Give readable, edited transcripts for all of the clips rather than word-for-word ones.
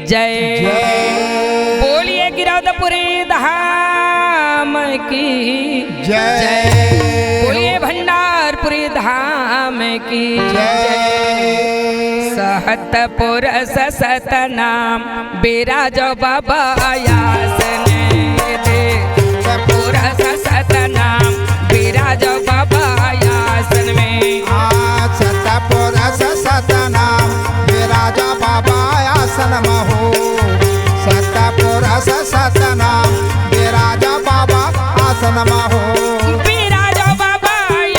जय। बोलिए गिरौदपुरी धाम की जय। बोलिए भंडारपुरी धाम की जय। सहतपुर सत नाम बिराजो बाबा आयासन दे। पूरा सत नाम बिराजो बाबा आयासन में। सहतपुर सत नाम बिराजो बाबा आसन महो। सहतपुर सत नाम बिराजो बाबा आसन महो। बिराजो बाबा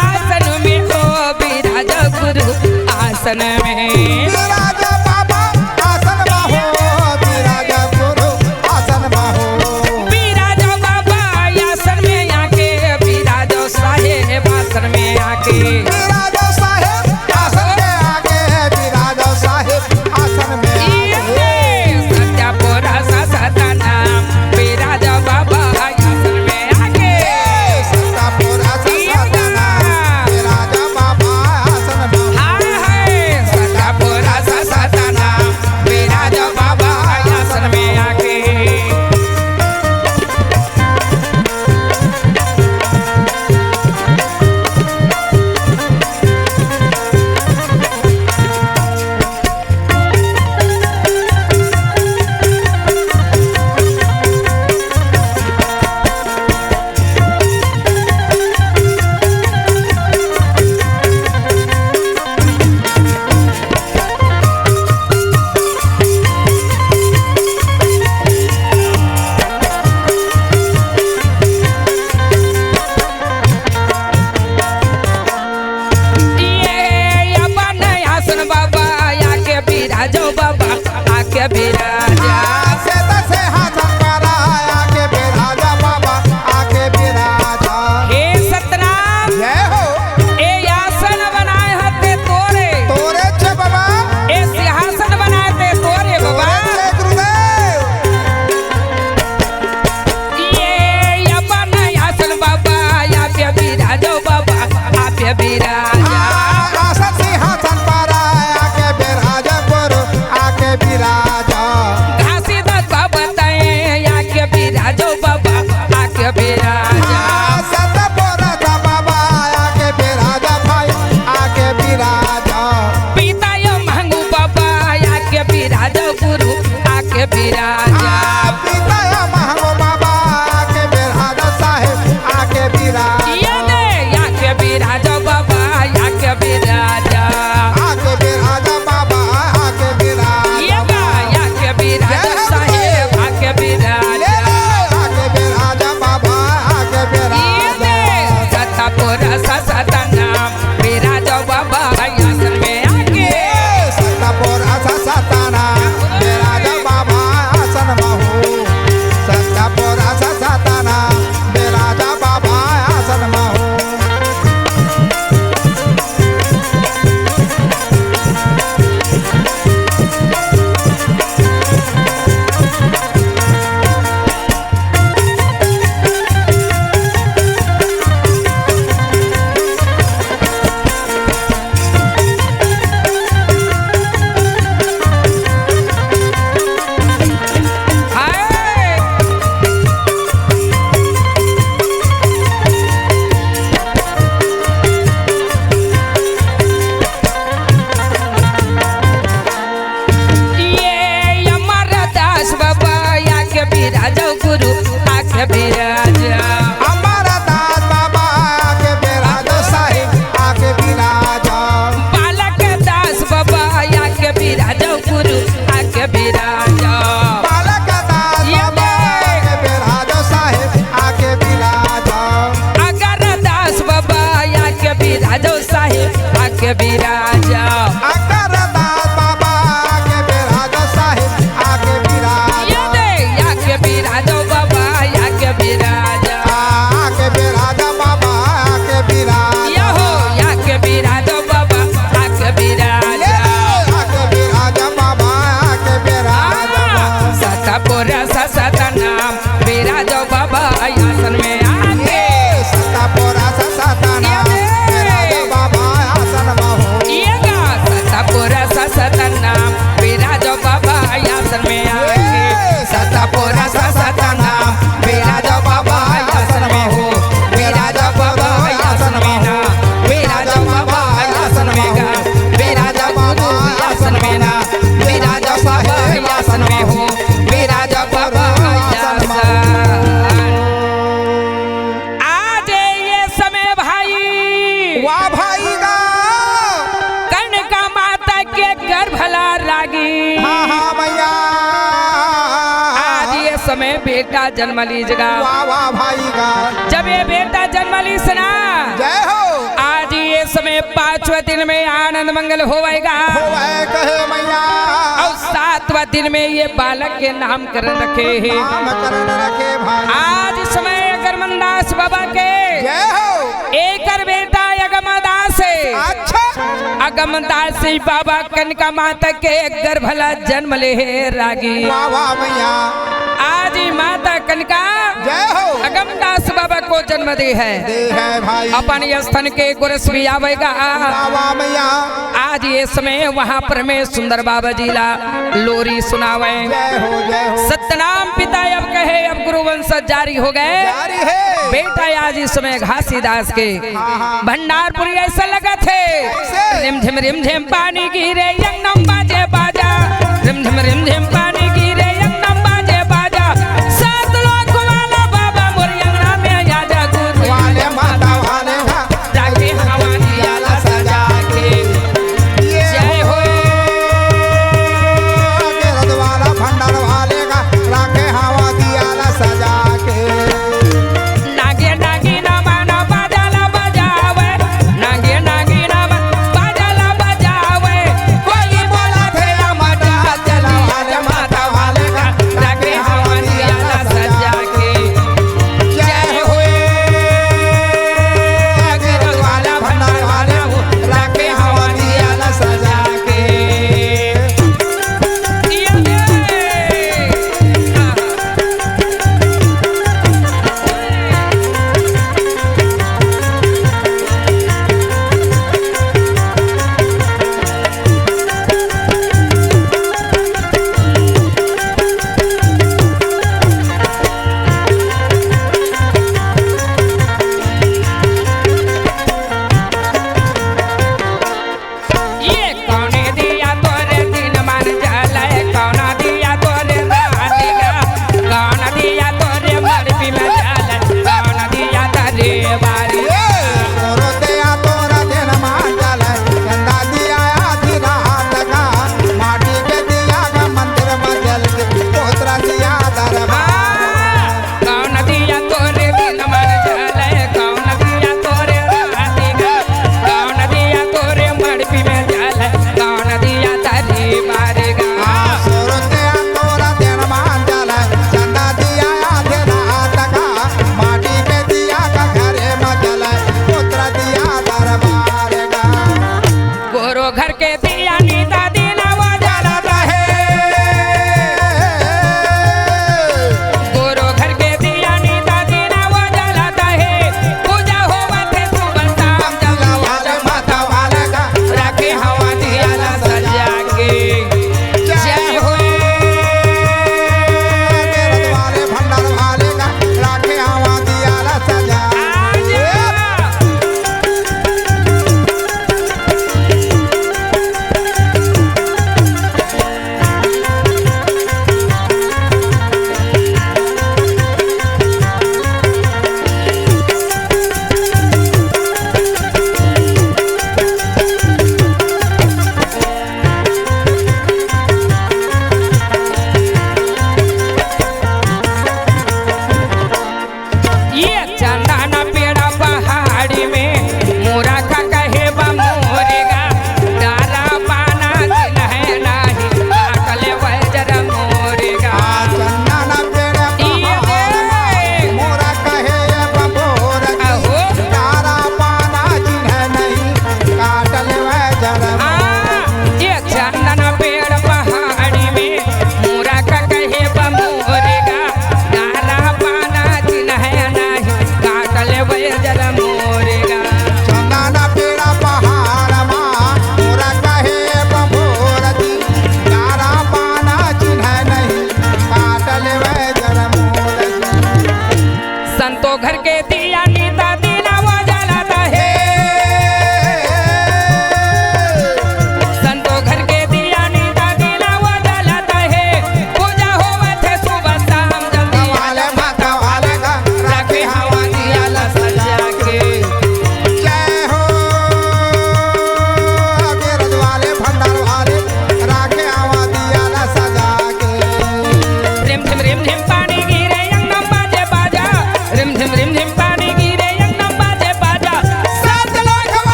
आसन में हो बिराजो गुरु आसन में। बिराजो बाबा आसन महो बिराजो गुरु आसन महो। बिराजो बाबा आसन में आके बिराजो साहेब आसन में आके। बिराजो साहेब आसन में आके बिराजो साहेब आसन में सत्यापुर सत नाम बिराजो बाबा आसन में आके। सहतपुर सत नाम बिराजो बाबा आसन महो। हाय सत्यापुर सत नाम बिराजो बाबा आसन में आके। बिराजो बाबा आके बिराजा। से तसे हाथन पारा आके बिराजा बाबा आके बिराजा। हे सतनाम जय हो। ए आसन बनाए हते तोरे। तोरे छे बाबा। ए सिंहासन बनाए ते तोरे बाबा। तोरे छे गुरुदेव। ये अपन आसन बाबा आके बिराजो बाबा आके बिराजा। आसन सिंहासन पारा आके बिराजा गुरु आके बिराजा। घासी दस बाबा तय आके बिराजो बाबा आके बिराजा। सहतपुर बाबा आके बिराजा भाई आके बिराजा। पिता यो महंगू बाबा आके बिराजो गुरु आके बिराजा। पिता महंगो बाबा आके बिराजा साहेब आके बिराजा। ये दे आके बिराजो बाबा आके बिराजा। आके बिराजा बाबा आके बिराजा। ये गा आके बिराजो साहेब आके बिराजा। आके बिराजा बाबा आके ये बिराजा। दे सत्तापुर सत नाम बिराजो बाबा आसन में आके। सहतपुर सत नाम बिराजा बाबा आसन महो। सहतपुर सत नाम बिराजा बाबा आसन महो। हाय ये अमर दास बाबा आके बिराजो गुरु आके बिराजा। हमारा दास बाबा आके बिराजा साहिब आके बिराजा। बालक दास बाबा आके बिराजो गुरु आके बिराजा। बालक दास बाबा आके बिराजा साहिब आके बिराजा। अगर दास बाबा आके बिराजो साहेब आके बिराजा। अगर दास बाबा आके बिराजा साहिब आके बिराजा। ये दे आके बिराजो बाबा आके बिराजा। आके बिराजा बाबा आके बिराजा। ये हो आके बिराजो बाबा आके बिराजा। आके बिराजा बाबा आके बिराजा। सत्तापुर सत नाम बिराजो बाबा आसन में आके। सहतपुर सत नाम बिराजा बाबा आसन महो। ये वाह भाई गा कनका माता के गर्भला लागी। हाँ हाँ मैया आज ये समय बेटा जन्म लीजगा। वाह वाह भाई गा जब ये बेटा जन्म ली सना, जय हो आज ये समय 5वें दिन में आनंद मंगल होएगा होवे कहे मैया और 7वां दिन में ये बालक के नामकरण रखे हैं। नामकरण रखे भाई आज समय अगरमनदास बाबा के जय हो एकर बेटा अगमदास है। अच्छा अगमदास बाबा कनका माता के गर्भला जन्म ले है रागी। वाह वाह मैया आज ही माता कनका जय हो अगमदास बाबा को जन्म दे है। दे है भाई अपन स्थन के गुरस भी आवेगा। वाह वाह मैया आज ये समय वहाँ पर में सुंदर बाबा जीला लोरी सुनावे। जय हो सतनाम पिता अब कहे अब गुरु वंश जारी हो गए। जारी है बेटा आज इस समय घासीदास के हाँ। भंडारपुरी ऐसा लगा थे। रिम झिम पानी गिरे यंगनम बाजे बाजा। रिम झिम पानी गिरे यंगनम बाजे बाजा। सात लोक वाला बाबा मोर यंगना में आजा गुरु वाले माता वाले हाँ जाके हवा दिया ला सजा के। ये जय हो के रदवाला भंडार वाले का राखे हवा दिया ला सजा के नागे नागी ना माना बाजाला बजावे। नागे नागी ना बाजाला बजावे। कोई बोला थे मटा चला वाले माता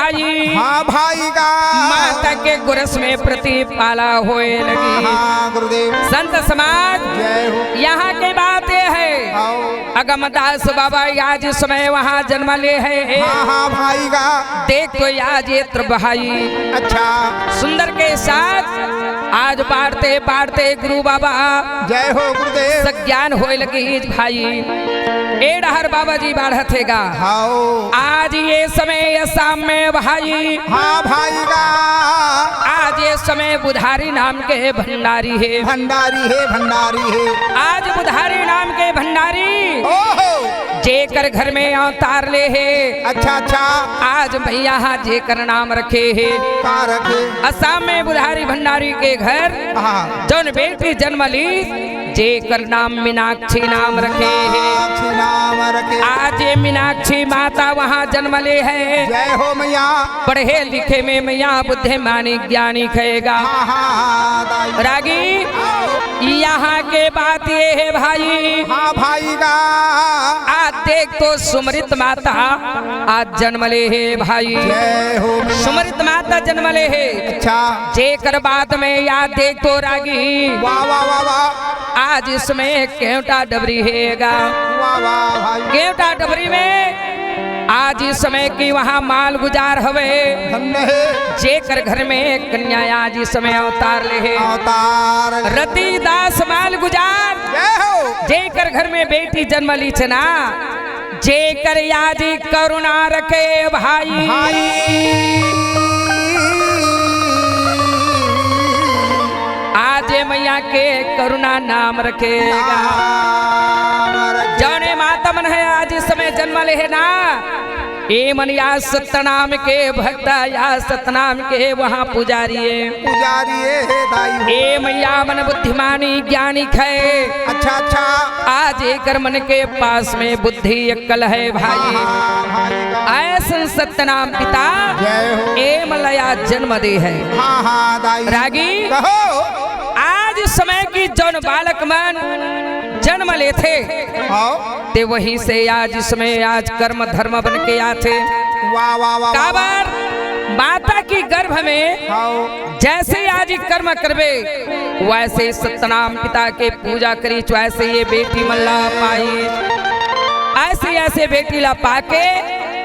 भाई हाँ भाई का माता के गुरस में प्रतिपाला होए लगी। हाँ गुरुदेव संत समाज जय हो। यहाँ की बात ये है आओ। अगमदास बाबा आज इस समय वहाँ जन्म ले है। हाँ हाँ भाई का देख तो आज ये भाई अच्छा सुंदर के साथ आज बाढ़ते बाढ़ते गुरु बाबा जय हो गुरुदेव सज्ञान होए लगी भाई। एडहर बाबा जी बाढ़तेगा आओ। आज ये समय शाम में भाई हाँ भाई का आज ये समय बुधारी नाम के भंडारी है। भंडारी है भंडारी है। आज बुधारी नाम के भंडारी ओहो जेकर घर में अवतार ले है। अच्छा अच्छा आज भैया जेकर नाम रखे है। का रखे असम में बुधारी भंडारी के घर हाँ जौन बेटी जन्म ली जेकर नाम मीनाक्षी नाम रखे है। मीनाक्षी नाम रखे। आज ये मीनाक्षी माता वहाँ जन्म ले है। जय हो मैया। पढ़े लिखे में मैया बुद्धिमानी ज्ञानी कहेगा। हाँ हाँ हाँ दाई। रागी यहाँ के बात ये है भाई हाँ भाई का आज देख तो सुमरित माता आज जन्म ले है भाई। जय हो मैया। सुमरित माता जन्म ले है। अच्छा जेकर बात में याद देख तो रागी वाह वाह वाह वाह आज इसमें केवटा डबरी हैगा। वाह वाह भाई। केवटा डबरी में आज इस समय की वहाँ माल गुजार हवे। धन्य है जेकर घर में कन्या आज इस समय अवतार ले है। अवतार। रति दास माल गुजार जय हो। जेकर घर में बेटी जन्म ली छना जेकर आज करुणा रखे भाई। आज मैया के करुणा नाम रखेगा। जौने माता मन है आज इस समय जन्म ले है ना ए मन या सतनाम के भक्त या सतनाम के वहाँ पुजारी है। पुजारी है दाई। ए मैया मन बुद्धिमानी ज्ञानी खे। अच्छा अच्छा आज एकर मन के पास में बुद्धि अक्कल है भाई। ऐसन सत्यनाम पिता जय हो। ए मलया जन्म दे है। हाँ हाँ दाई। रागी कहो आज समय की जौन बालक मन जन्म लेते ते वहीं से आज इसमें आज कर्म धर्म बन के आते। वाह वाह वाह। काबर माता की गर्भ में जैसे आज कर्म करवे वैसे सत्यनाम पिता के पूजा करी वैसे ये बेटी मल्ला पाई। ऐसे ऐसे बेटी ला पाके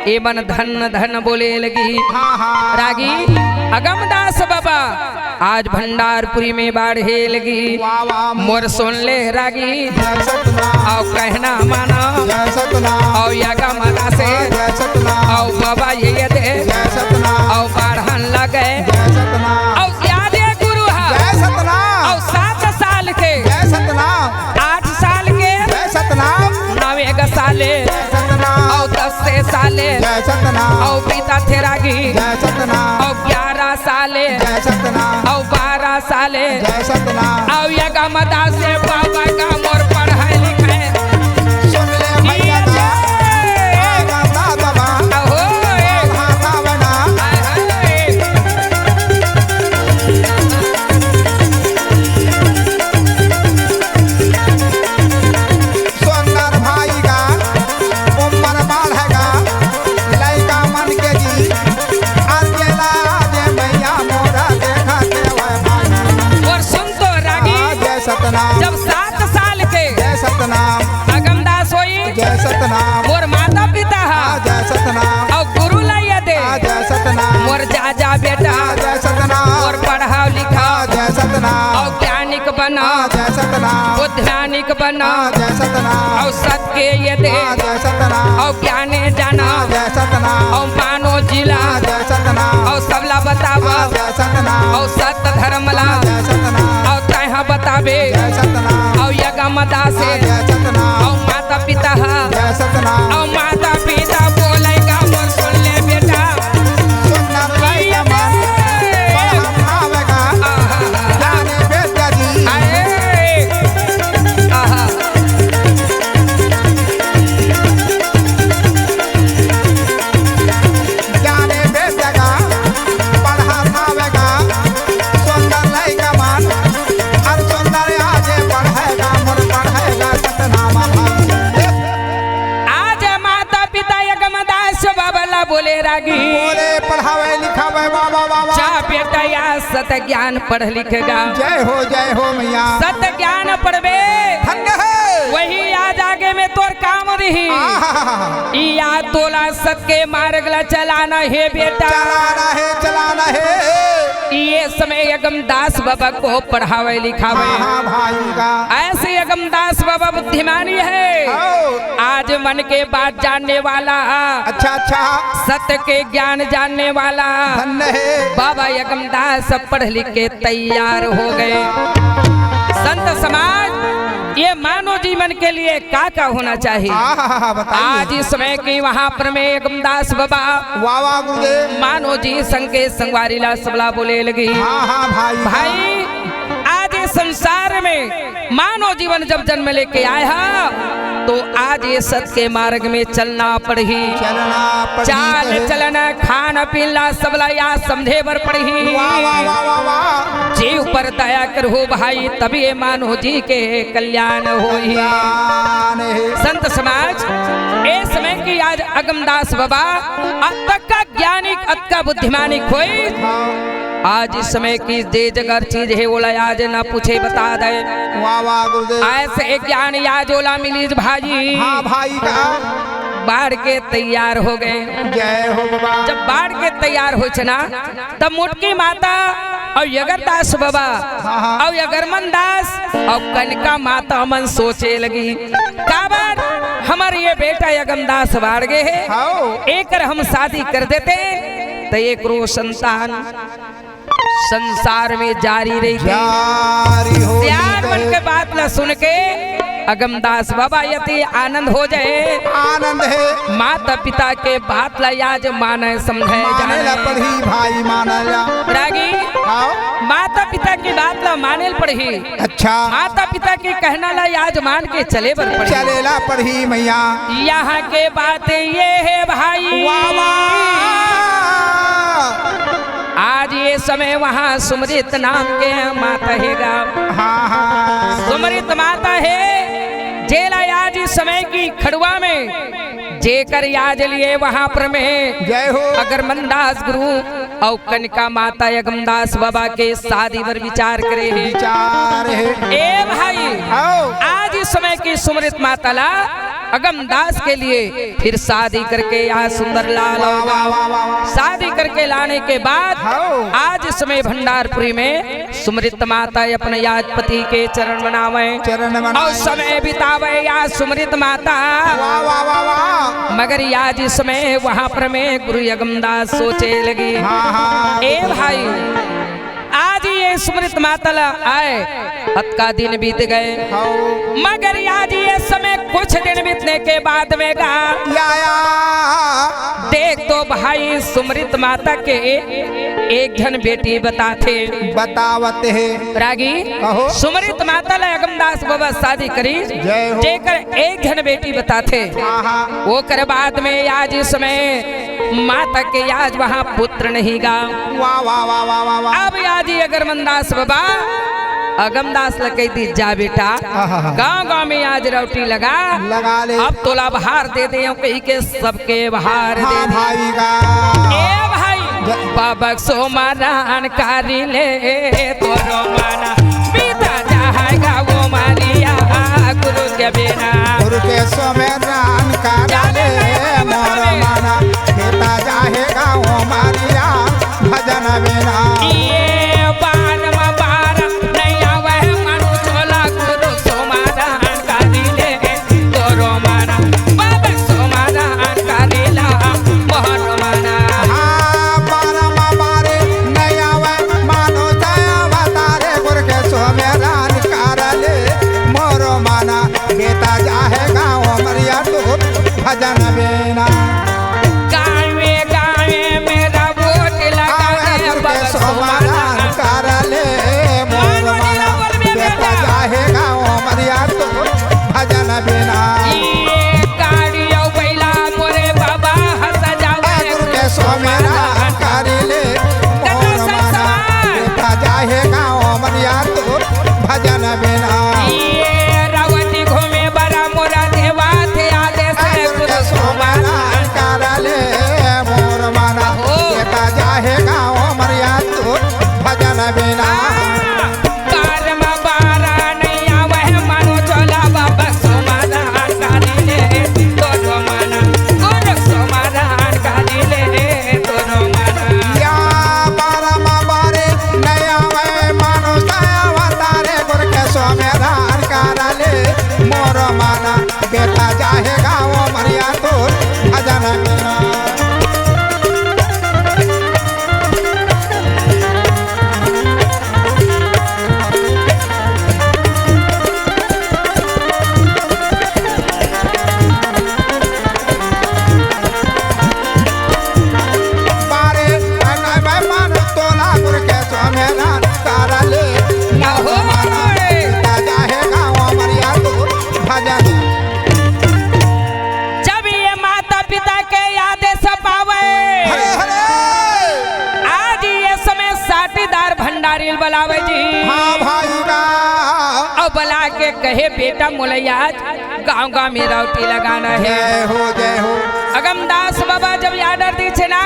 ए मन धन धन बोले लगी। हाँ हाँ रागी अगमदास बाबा आज भंडारपुरी में बाढ़े लगी। वाह वाह। मोर सुन ले रागी जय सतनाम। आओ कहना माना जय सतनाम। आओ यागा माता से जय सतनाम। आओ बाबा ये दे जय सतनाम। आओ बाढ़न लगे जय सतनाम। आओ याद है गुरु जय सतनाम। आओ 7 साल के जय सतनाम। 8 साल के जय सतनाम। 9 साले जय सतनाम। आओ 10 साले जय सतनाम। आओ पिता थे रागी जय सतनाम। आओ 11 साले जय सतनाम। आओ 12 साले जय सतनाम। आओ यगा मदा से बाबा का मोर पढ़ाई लिखाई सुन ले भैया का आगा दा बाबा आहो भाता बना। सुंदर भाई का उम्र बढ़ेगा लड़का मन के जी अकेला जे मैया मोरा देखा के वह भाई। और सुन तो रागी जय सतनाम। जब 7 साल के जय सतनाम। अगमदास होई जय सतनाम। मोर माता पिता हा जय सतनाम। और गुरु लाइया दे जय सतनाम। मोर जा बेटा जय सतनाम। और पढ़ाओ लिखाओ जय सतनाम। और ज्ञानिक बना जय सतनाम। बुद्धिमानिक बना जय सतनाम। और सत्य ये दे जय सतनाम। और ज्ञाने जाना जय सतनाम। और मानो जिला जय सतनाम। और सबला बतावा जय सतनाम। और सत्य धर्म ला जय सतनाम। और तह बतावे जय सतनाम। और यगा मदा से जय सतनाम। और माता पिता हा जय सतनाम। और माता पिता बोलेगा मोर सुन ले बेटा सुंदर भाई का मन बड़ा भावेगा जाने बेटा जी। आए आहा जाने बेटेगा पढ़ा भावेगा सुंदर लड़का मन और सुंदर आगे पढ़ेगा मोर पढ़ेगा सतनाम भाई। आज माता पिता यगमदास बाबला बोले रागी बोले पढ़ावे लिखावे बाबा बाबा। जा बेटा या सत ज्ञान पढ़ लिखेगा, जय हो मैया। सत ज्ञान पढ़बे धन्य है। वही आज आगे में तोर काम रही। आहा, या तोला सत के मार्ग ला चलाना है बेटा, चलाना है। ये समय यगमदास बाबा को पढ़ावे लिखावे। हाँ भाई का ऐसे यगमदास बाबा बुद्धिमानी है, आओ। आज मन के बात जानने वाला, अच्छा सत्य के ज्ञान जानने वाला धन्य है। बाबा यगमदास पढ़ लिख के तैयार हो गए। संत समाज ये मानव जीवन के लिए का होना चाहिए। आज इस समय की वहाँ पर में यगमदास बाबा वाह गुरुदेव मानव जी संगे संगवारीला सबला बोले लगी। हाँ भाई आज इस संसार में मानव जीवन जब जन्म लेके आया तो आज ये सत्य के मार्ग में चलना पड़ी। चाल चलना खाना पीना सबला या समझे बर पड़ी। जीव पर दया करो भाई तभी ये मानव जी के कल्याण होई। संत समाज ए समय की आज अगमदास बाबा अब तक का ज्ञानी अब का बुद्धिमानी खोई। आज इस समय की जे जगर चीज है ओला आज ना पूछे बता दे। ऐसे ज्ञान आज ओला मिली भाई। हाँ भाई का बाढ़ के तैयार हो गए। जय हो बाबा। जब बाढ़ के तैयार हो ना तब मुटकी माता और यगरदास बाबा और यगरमन दास और कनिका माता मन सोचे लगी काबर हमारे ये बेटा यगमदास बाढ़ गए है, एक हम शादी कर देते तो एक रो संतान संसार में जारी रही। प्यार मन के बात ला सुन के अगमदास बाबा यति आनंद हो जाए। आनंद है माता पिता के बात ला आज माने समझे जाने पढ़ी भाई मानला रागी। माता पिता की बात ला माने पढ़ी। अच्छा माता पिता के कहना ला आज मान के चले बर पढ़ी। चलेला पढ़ी मैया। यहाँ के बात ये है भाई आज ये समय वहाँ सुमृत नाम के माता हैगा। सुमृत माता है जेला आज इस समय की खड़ुआ में जेकर याद लिए वहाँ पर में जय हो अगर मनदास गुरु और कनिका माता यगमदास बाबा के शादी पर विचार करे विचार है। ए भाई आज इस समय की सुमृत माता ला अगमदास के लिए फिर शादी करके यहाँ सुंदर लाल शादी करके लाने के बाद आज इस समय भंडारपुरी में सुमृत माता अपने याद पति के चरण बनावे और समय बितावे या सुमृत माता। मगर आज इस समय वहाँ पर में गुरु यगमदास सोचे लगी ए भाई आज ये स्मृत माता आए हत का दिन बीत गए। मगर आज ये समय कुछ दिन बीतने के बाद में देख तो भाई सुमृत माता के एक जन बेटी बतावत है रागी। सुमृत माता ला अगमदास बाबा शादी करी जेकर एक जन बेटी बताते वो कर बाद में आज इस समय माता के आज वहाँ पुत्र नहीं गा। अब आज अगर मनदास बाबा अगमदास लगे दी जा बेटा गांव गांव में आज रोटी लगा ले। अब तोला बहार दे दे कहीं के सबके बहार दे भाई ए भाई बाबा सोमारान कारी ले तोरो माना पिता जाएगा वो मारिया गुरु के बिना गुरु के सोमेरान कारी ले मोर माना पिता जाएगा वो मारिया भजन बिना। भजन बिना गावे गावे मेरा वोट लगा समाधान कर ले मोर माना बेटा जाहेगा मरिया तो भजन बिना। ये गाड़ियों बैला मोरे बाबा हंस जावे गुरु के समाधान कर ले मोर माना बेटा जाहेगा मरिया तो भजन बिना। बुलावे जी। हाँ भाई का और बुला के कहे बेटा मुलैया गाँव गाँव में रोटी लगाना है। जय हो जय हो। अगमदास बाबा जब आर्डर दी छे ना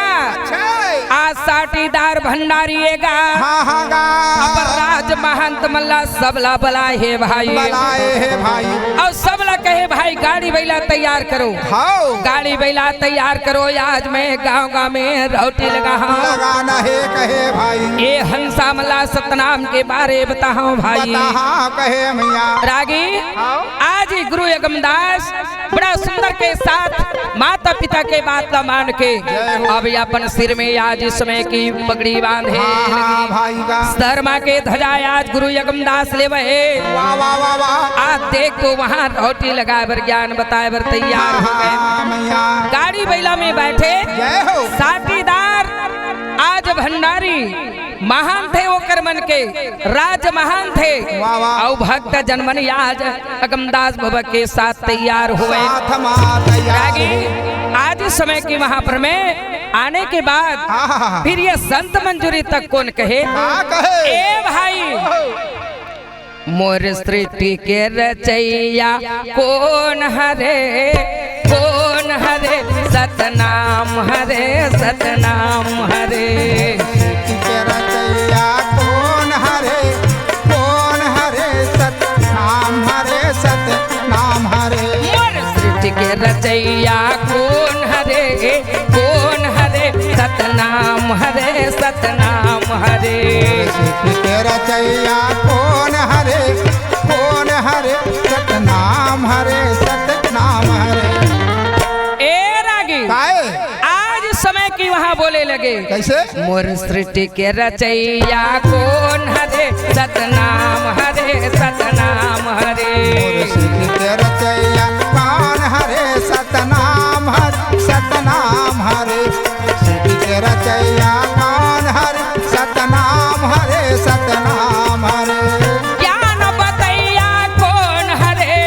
आज साटीदार भंडारीएगा हाँ हाँ गा अपर राज महंत मल्ला सबला बुलाए है भाई। बुलाए है भाई। और सबला कहे भाई गाड़ी बैला तैयार करो। हाँ गाड़ी बैला तैयार करो आज मैं गाँव गाँव में रोटी लगाना है कहे भाई। ये हंसा मल्ला सतनाम के बारे बताओ भाई। बता कहे मैया रागी आज ही गुरु अगमदास बड़ा सुंदर के साथ माता पिता के बात ला मान के अब अपन सिर में आज समय की पगड़ी बांधे हाँ भाई का धर्मा के ध्वजा आज गुरु अगमदास ले वहे। वाह वाह वाह वाह। आज देख तो वहाँ रोटी लगाए बर ज्ञान बताए बर तैयार हो गए। गाड़ी बैला में बैठे जय हो। साटीदार आज भंडारी महान थे वो कर्मन के राज महान थे और भक्त जनमन आज अगमदास बाबा के साथ तैयार हुए। आज समय की वहाँ पर में आने के बाद फिर ये संत मंजूरी तक कौन कहे ए भाई मोर सृष्टि के रचैया कौन हरे सतनाम हरे सतनाम हरे। कौन हरे सतनाम हरे सतनाम हरे। मोर सृष्टि के रचैया कौन हरे सतनाम हरे सतनाम हरे। सृष्टि के रचैया कौन हरे सतनाम हरे सतनाम हरे। ए रागी आज समय की वहाँ बोले लगे कैसे मोर सृष्टि के रचैया कौन हरे सतनाम हरे सतनाम हरे। सृष्टि के रचैया कौन हरे सतनाम हरे सतनाम हरे। सृष्टि के रचैया कौन हरे सतनाम हरे सतनाम हरे। ज्ञान बतैया कौन हरे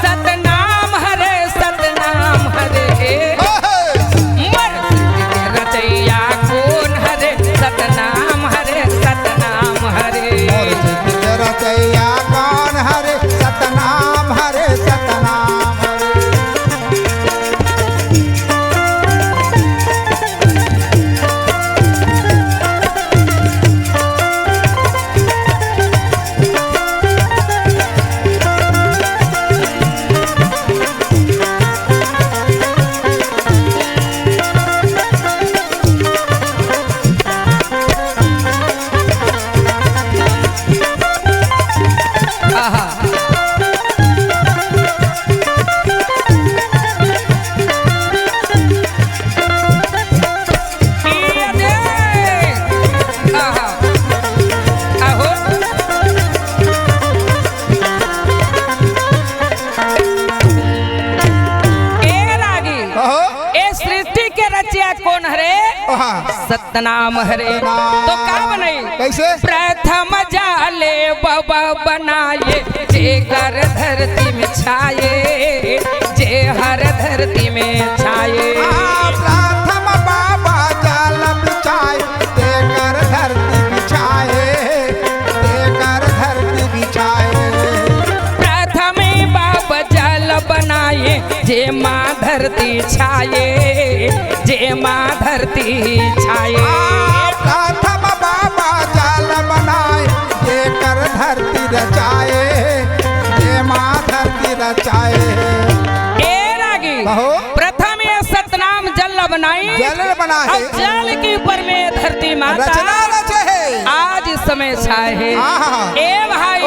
सतनाम हरे सतनाम हरे। मोर सृष्टि के रचैया कौन हरे सतनाम हरे सतनाम हरे। सृष्टि के रचैया कौन हरे सतनाम हरे सतनाम हरे। कौन हरे सतनाम हरे। तो का बनाई कैसे प्रथम जाले बाबा बनाए जे कर धरती में छाए जे हर धरती में छाए। प्रथम बाबा जाल बिछाए जे कर धरती बिछाए जे कर धरती बिछाए। प्रथम बाबा जाल बनाए जे माँ धरती छाए जे माँ धरती छाए। प्रथम बाबा जाल बनाए जे कर धरती रचाए जे माँ धरती रचाए। ए रागी प्रथम ये सतनाम जल बनाई बनाए जल के ऊपर में धरती माता रचना रचे आज समय छाए। ए भाई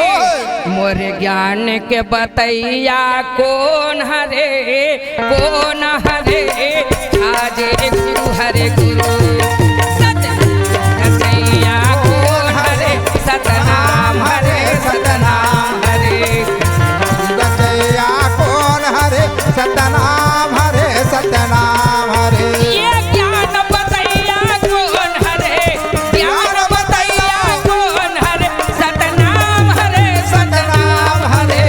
मोर ज्ञान के बतैया कौन हरे आज गुरु हरे गुरु रचैया कौन हरे सतनाम हरे सतनाम हरे। रचैया कौन हरे सतनाम हरे सतनाम हरे। ये ज्ञान बतैया कौन हरे सतनाम हरे सतनाम हरे।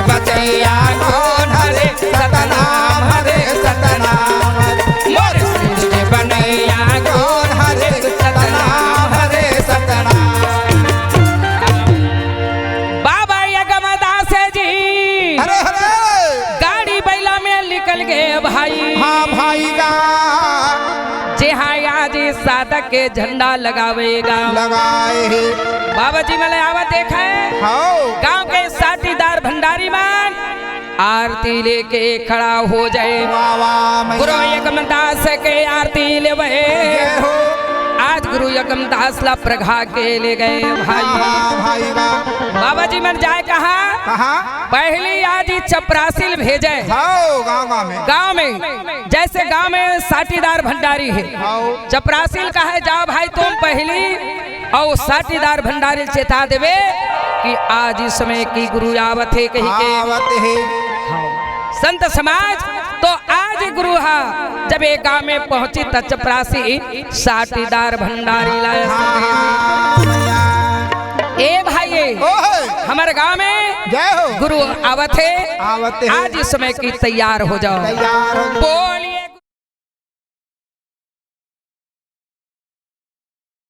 बतैया कौन हरे सतनाम हरे सतनाम के झंडा लगावेगा। लगाए हे बाबा जी मैंने आवत देखा है हाओ गांव के साटीदार भंडारी मान आरती लेके खड़ा हो जाए। वाह वाह गुरु मैया यगमदास के आरती ले जय हो आज गुरु यगमदास ला प्रघा के ले गए भाई। वाह भाई वाह बाबा जी मन जाए कहा कहाँ पहली आज ही चपरासिल भेजे हाओ गाँव में जैसे गांव में साटीदार भंडारी है हाओ चपरासिल का है जाओ भाई तुम पहली और साटीदार भंडारी चेता देवे कि आज इस समय की गुरु आवत है कही के आवत है संत समाज तो आज गुरु हा जब एक गांव में पहुंची त चपरासी साटीदार भंडारी लाया हाँ, मैया ए भाई ओहे हमारे गांव में जय हो गुरु आवत है आवत है आज इस समय की तैयार हो जाओ तैयार हो बोलिए